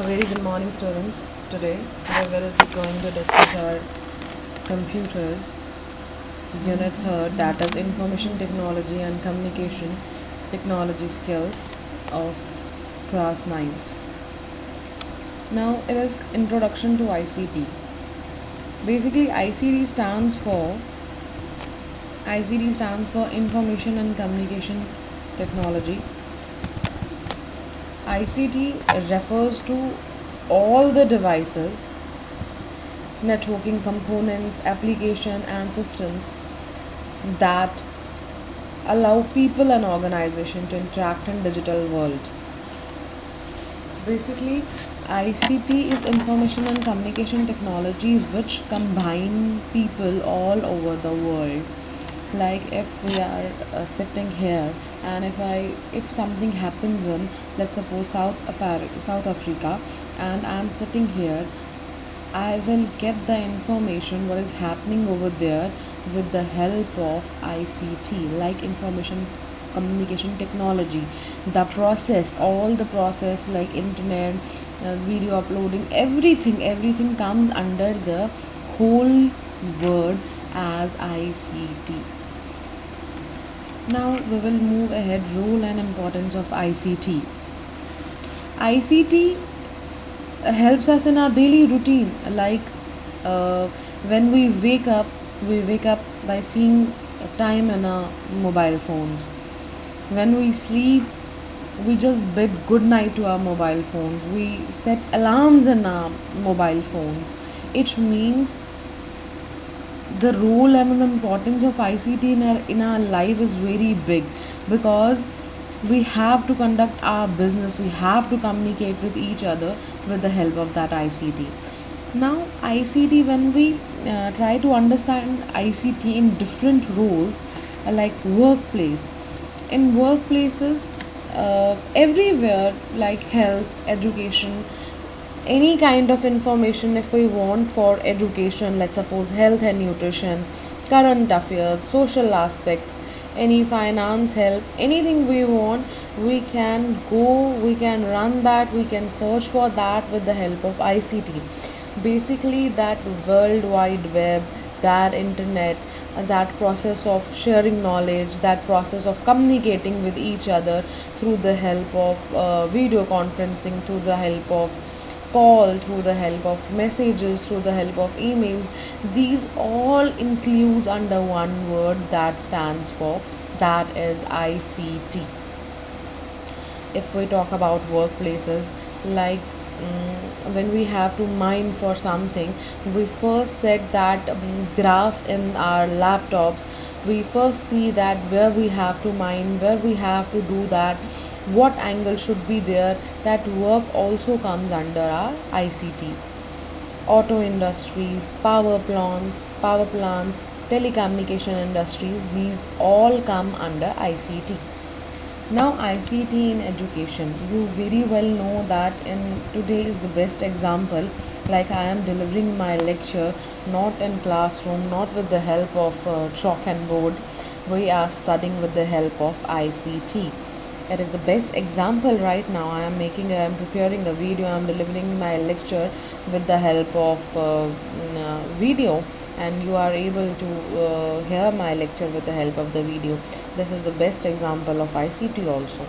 A very good morning, students. Today we will be going to discuss our computers, unit 3rd, that is information technology and communication technology skills of class 9th. Now it is introduction to ICT. Basically ICT stands for information and communication technology. ICT refers to all the devices, networking components, application and systems that allow people and organization to interact in digital world. Basically, ICT is information and communication technology which combine people all over the world. Like if we are sitting here, and if something happens in, let's suppose South Africa, and I'm sitting here, I will get the information what is happening over there with the help of ICT, like information communication technology. The process, all the process like internet, video uploading, everything comes under the whole word as ICT. Now we will move ahead. Role and importance of ICT. ICT helps us in our daily routine. Like when we wake up by seeing time in our mobile phones. When we sleep, we just bid good night to our mobile phones. We set alarms in our mobile phones. It means the role and the importance of ICT in our life is very big, because we have to conduct our business, we have to communicate with each other with the help of that ICT. Now ICT, when we try to understand ICT in different roles, like workplace. In workplaces, everywhere, like health, education, any kind of information if we want for education, let's suppose health and nutrition, current affairs, social aspects, any finance help, anything we want, we can run that, we can search for that with the help of ICT. Basically that world wide web, that internet, that process of sharing knowledge, that process of communicating with each other through the help of video conferencing, through the help of call, through the help of messages, through the help of emails, these all includes under one word that stands for, that is ICT. If we talk about workplaces, like when we have to mine for something, we first set that graph in our laptops. We first see that where we have to mine, where we have to do that, what angle should be there. That work also comes under our ICT. Auto industries, power plants, telecommunication industries, these all come under ICT. Now ICT in education, you very well know that in today is the best example. Like I am delivering my lecture not in classroom, not with the help of chalk and board. We are studying with the help of ICT. It is the best example right now. I am preparing a video, I am delivering my lecture with the help of video, and you are able to hear my lecture with the help of the video. This is the best example of ICT also.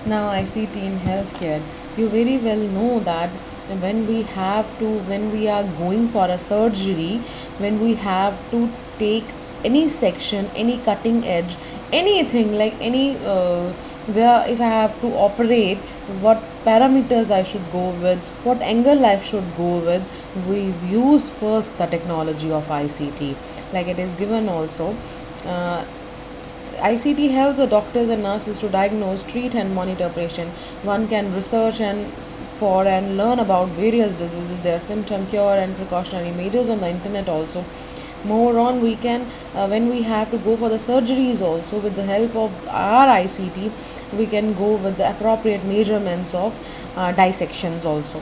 Now ICT in healthcare, you very well know that when we are going for a surgery, when we have to take any section, any cutting edge, anything, like any where if I have to operate, what parameters I should go with, what angle I should go with, we use first the technology of ICT. Like it is given also, ICT helps the doctors and nurses to diagnose, treat and monitor patient. One can research and learn about various diseases, their symptom, cure and precautionary measures on the internet also. More on, we can when we have to go for the surgeries also, with the help of our ICT, we can go with the appropriate measurements of dissections also.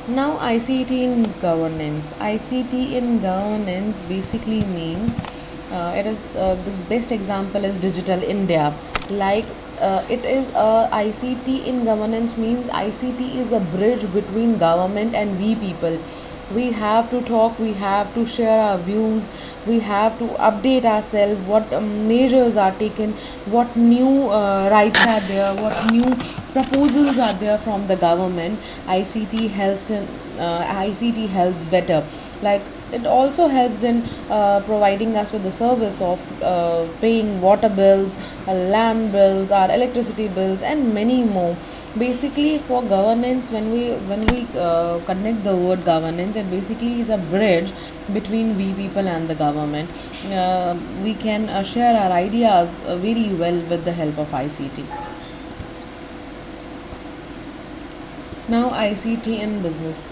Now ICT in governance. ICT in governance basically means it is the best example is Digital India. Like it is ICT in governance means ICT is a bridge between government and we people. We have to talk, we have to share our views, we have to update ourselves, what measures are taken, what new rights are there, what new proposals are there from the government. ICT helps better. Like, it also helps in providing us with the service of paying water bills, land bills, our electricity bills, and many more. Basically, for governance, when we connect the word governance, it basically is a bridge between we people and the government. We can share our ideas very well with the help of ICT. Now, ICT in business.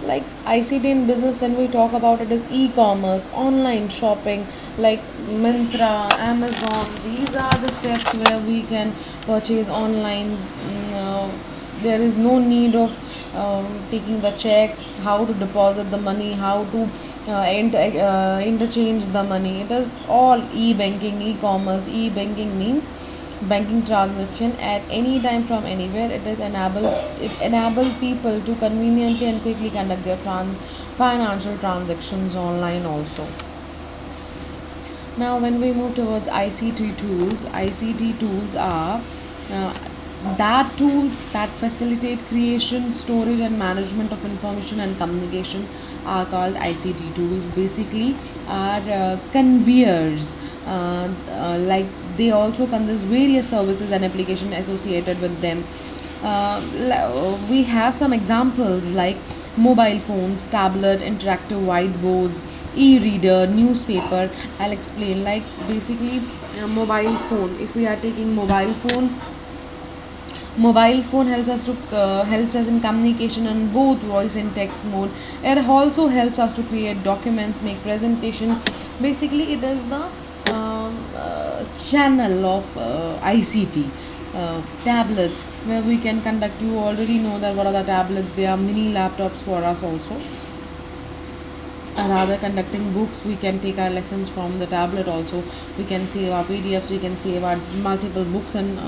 Like, ICT in business, when we talk about it, is e-commerce, online shopping, like Myntra, Amazon. These are the steps where we can purchase online. There is no need of taking the checks, how to deposit the money, how to interchange the money. It is all e-banking, e-commerce. E-banking means banking transaction at any time from anywhere. It enable people to conveniently and quickly conduct their financial transactions online also. Now, when we move towards ICT tools are uh, that tools that facilitate creation, storage, and management of information and communication are called ICT tools. Basically, are conveyors. Like, they also consist various services and application associated with them. We have some examples like mobile phones, tablet, interactive whiteboards, e-reader, newspaper. I'll explain. Like, basically, mobile phone. If we are taking mobile phone helps us in communication in both voice and text mode. It also helps us to create documents, make presentation. Basically, it is the channel of ICT. Tablets, where we can conduct, you already know that what are the tablets. They are mini laptops for us also. Rather conducting books, we can take our lessons from the tablet also. We can save our PDFs, we can save our multiple books and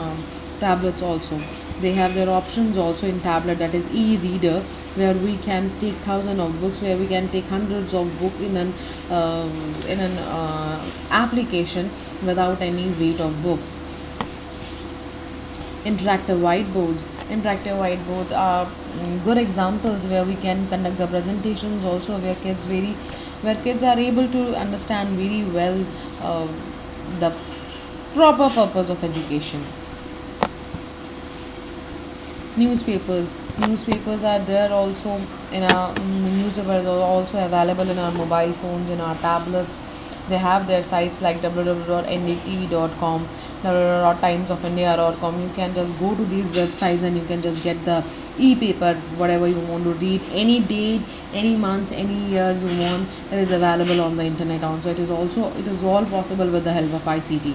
tablets also. They have their options also in tablet, that is e-reader, where we can take thousands of books, where we can take hundreds of books in an application without any weight of books. Interactive whiteboards are good examples where we can conduct the presentations also, where kids are able to understand very well the proper purpose of education. Newspapers are there also in our newspapers are also available in our mobile phones, in our tablets. They have their sites like www.ndtv.com, www.timesofindia.com. You can just go to these websites and you can just get the e-paper, whatever you want to read, any date, any month, any year you want. It is available on the internet also. It is all possible with the help of ICT.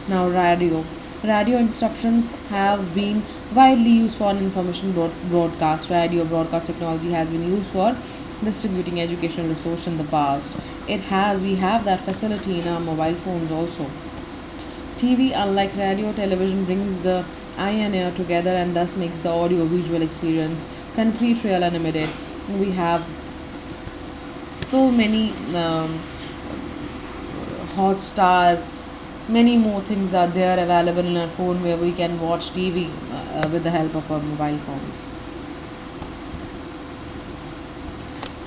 Now, radio instructions have been widely used for information broadcast. Radio broadcast technology has been used for distributing educational resource in the past. We have that facility in our mobile phones also. TV, unlike radio, television brings the eye and ear together and thus makes the audio visual experience concrete, real, and immediate. We have so many Hotstar, many more things are there available in our phone where we can watch TV with the help of our mobile phones.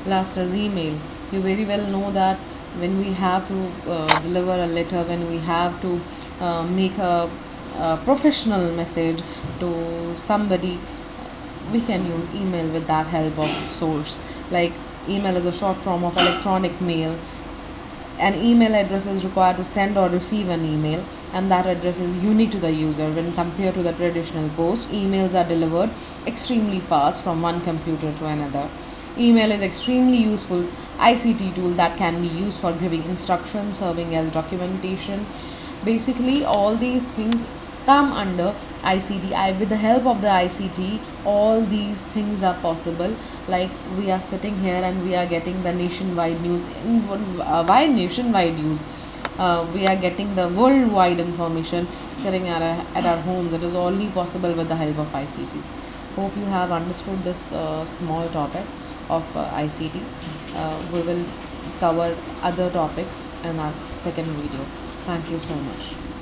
Last is email. You very well know that when we have to deliver a letter, when we have to make a professional message to somebody, we can use email with that help of source. Like, email is a short form of electronic mail. An email address is required to send or receive an email, and that address is unique to the user. When compared to the traditional post, emails are delivered extremely fast from one computer to another. Email is extremely useful ICT tool that can be used for giving instructions, serving as documentation. Basically, all these things come under ICT. With the help of the ICT, all these things are possible. Like, we are sitting here and we are getting the nationwide news. Why nationwide news? we are getting the worldwide information sitting at our homes. It is only possible with the help of ICT. Hope you have understood this small topic of ICT. We will cover other topics in our second video. Thank you so much.